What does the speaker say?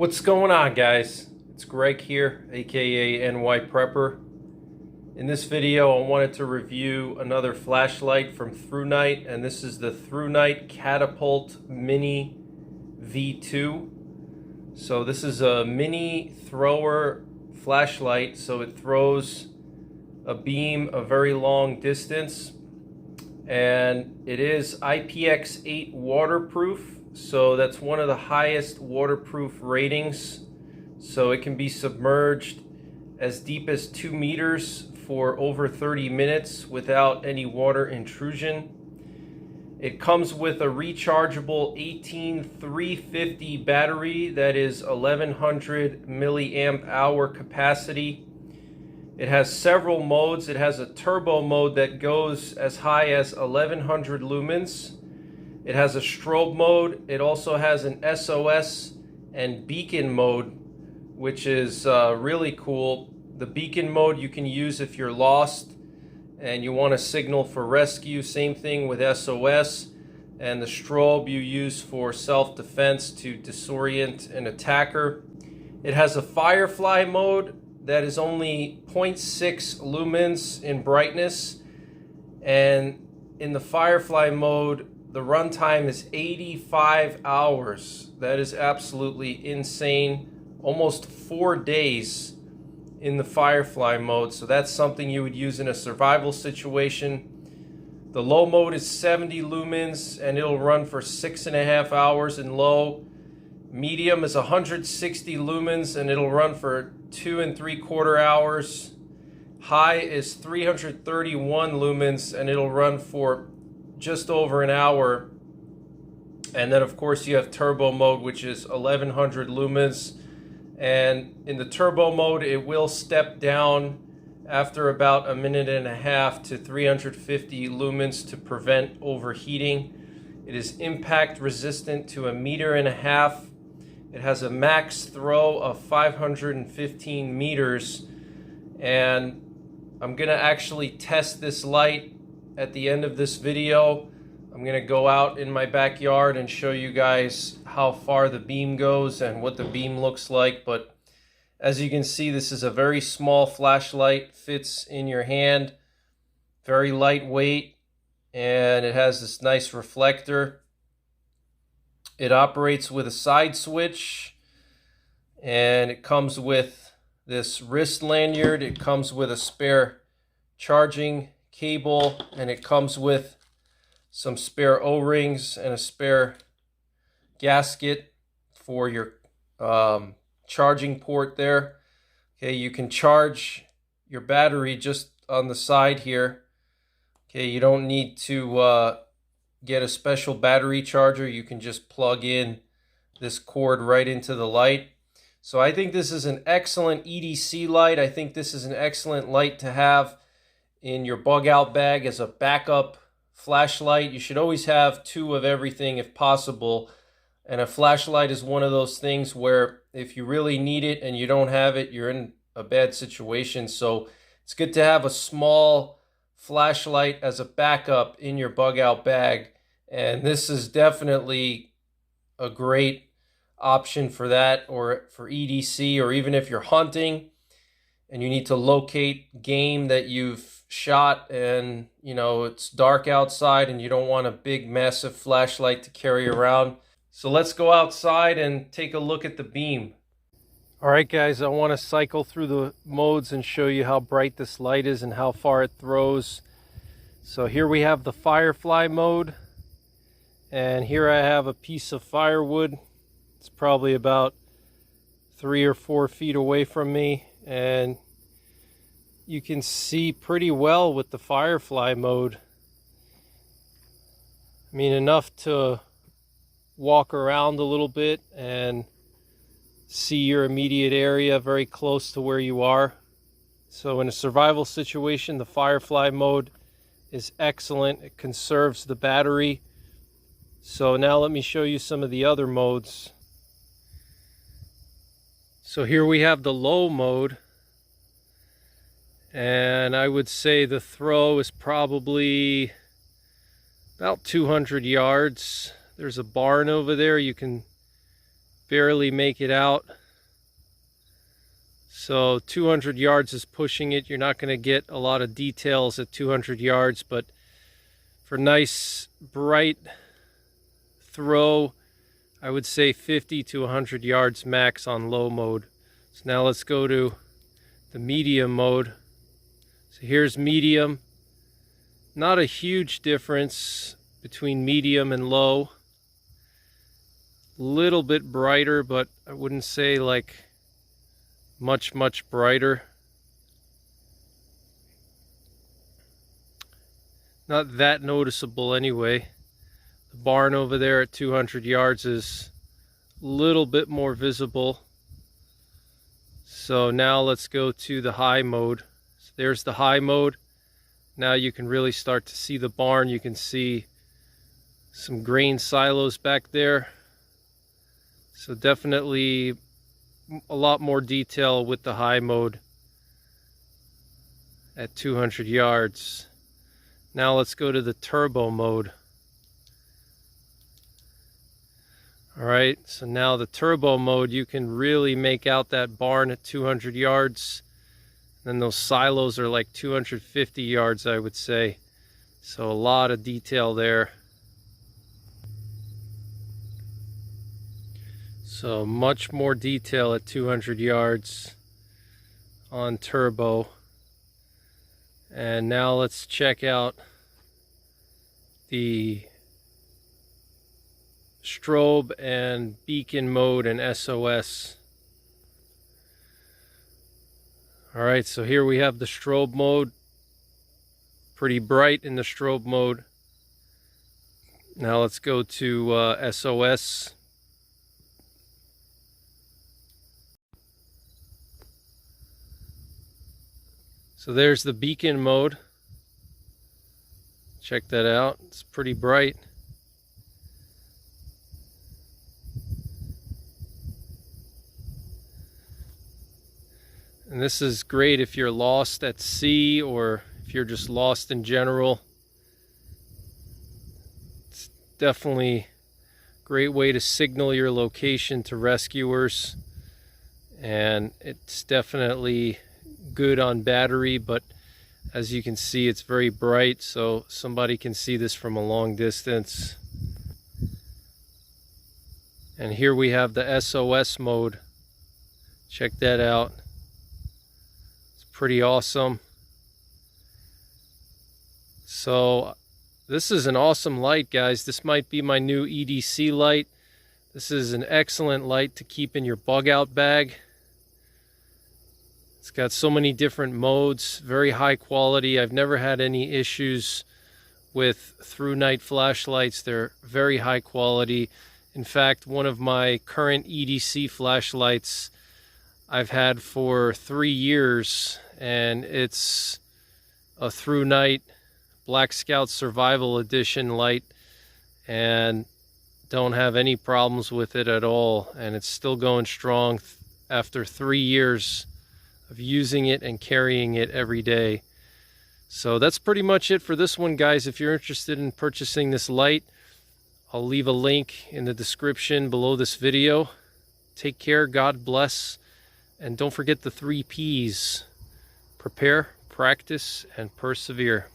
What's going on, guys? It's Greg here, aka NYPrepper. In this video I wanted to review another flashlight from Thrunite, and this is the Thrunite Catapult Mini V2. So this is a mini thrower flashlight, so it throws a beam a very long distance, and it is IPX8 waterproof. So that's one of the highest waterproof ratings. So it can be submerged as deep as 2 meters for over 30 minutes without any water intrusion. It comes with a rechargeable 18350 battery that is 1100 milliamp hour capacity. It has several modes. It has a turbo mode that goes as high as 1100 lumens. It has a strobe mode. It also has an SOS and beacon mode, which is really cool. The beacon mode you can use if you're lost and you want to signal for rescue. Same thing with SOS. And the strobe you use for self-defense to disorient an attacker. It has a firefly mode that is only 0.6 lumens in brightness. And in the firefly mode, the runtime is 85 hours. That is absolutely insane. Almost 4 days in the firefly mode. So that's something you would use in a survival situation. The low mode is 70 lumens and it'll run for 6.5 hours in low. Medium is 160 lumens and it'll run for 2 3/4 hours. High is 331 lumens and it'll run for just over an hour. And then of course you have turbo mode, which is 1100 lumens, and in the turbo mode it will step down after about 1.5 minutes to 350 lumens to prevent overheating. It is impact resistant to 1.5 meters. It has a max throw of 515 meters, and I'm gonna actually test this light at the end of this video. I'm gonna go out in my backyard and show you guys how far the beam goes and what the beam looks like. But as you can see, this is a very small flashlight, fits in your hand, very lightweight, and it has this nice reflector. It operates with a side switch, and it comes with this wrist lanyard. It comes with a spare charging cable, and it comes with some spare O-rings and a spare gasket for your charging port there. Okay, you can charge your battery just on the side here. Okay, you don't need to get a special battery charger. You can just plug in this cord right into the light. So I think this is an excellent EDC light. I think this is an excellent light to have in your bug out bag as a backup flashlight. You should always have 2 of everything if possible. And a flashlight is one of those things where if you really need it and you don't have it, you're in a bad situation. So it's good to have a small flashlight as a backup in your bug out bag. And this is definitely a great option for that, or for EDC, or even if you're hunting and you need to locate game that you've shot and it's dark outside and you don't want a big massive flashlight to carry around. So let's go outside and take a look at the beam. Alright guys, I want to cycle through the modes and show you how bright this light is and how far it throws. So here we have the firefly mode, and here I have a piece of firewood. It's probably about 3 or 4 feet away from me, and you can see pretty well with the firefly mode. I mean, enough to walk around a little bit and see your immediate area very close to where you are. So in a survival situation, the firefly mode is excellent. It conserves the battery. So now let me show you some of the other modes. So here we have the low mode, and I would say the throw is probably about 200 yards. There's a barn over there. You can barely make it out. So 200 yards is pushing it. You're not going to get a lot of details at 200 yards, but for nice bright throw, I would say 50 to 100 yards max on low mode. So now let's go to the medium mode. So here's medium. Not a huge difference between medium and low. Little bit brighter, but I wouldn't say like much brighter. Not that noticeable anyway. The barn over there at 200 yards is a little bit more visible. So now let's go to the high mode. So there's the high mode. Now you can really start to see the barn. You can see some grain silos back there. So definitely a lot more detail with the high mode at 200 yards. Now let's go to the turbo mode. Alright, so now the turbo mode, you can really make out that barn at 200 yards. And those silos are like 250 yards, I would say. So a lot of detail there. So much more detail at 200 yards on turbo. And now let's check out the strobe and beacon mode and SOS. Alright, so here we have the strobe mode. Pretty bright in the strobe mode. Now let's go to SOS. So there's the beacon mode. Check that out. It's pretty bright. And this is great if you're lost at sea or if you're just lost in general. It's definitely a great way to signal your location to rescuers. And it's definitely good on battery, but as you can see, it's very bright, so somebody can see this from a long distance. And here we have the SOS mode. Check that out. It's pretty awesome. So this is an awesome light, guys. This might be my new EDC light. This is an excellent light to keep in your bug out bag. It's got so many different modes, very high quality. I've never had any issues with Thrunite flashlights. They're very high quality. In fact, one of my current EDC flashlights I've had for 3 years, and it's a Thrunite Black Scout Survival Edition light, and don't have any problems with it at all. And it's still going strong after 3 years of using it and carrying it every day. So that's pretty much it for this one, guys. If you're interested in purchasing this light, I'll leave a link in the description below this video. Take care, God bless, and don't forget the 3 P's: prepare, practice, and persevere.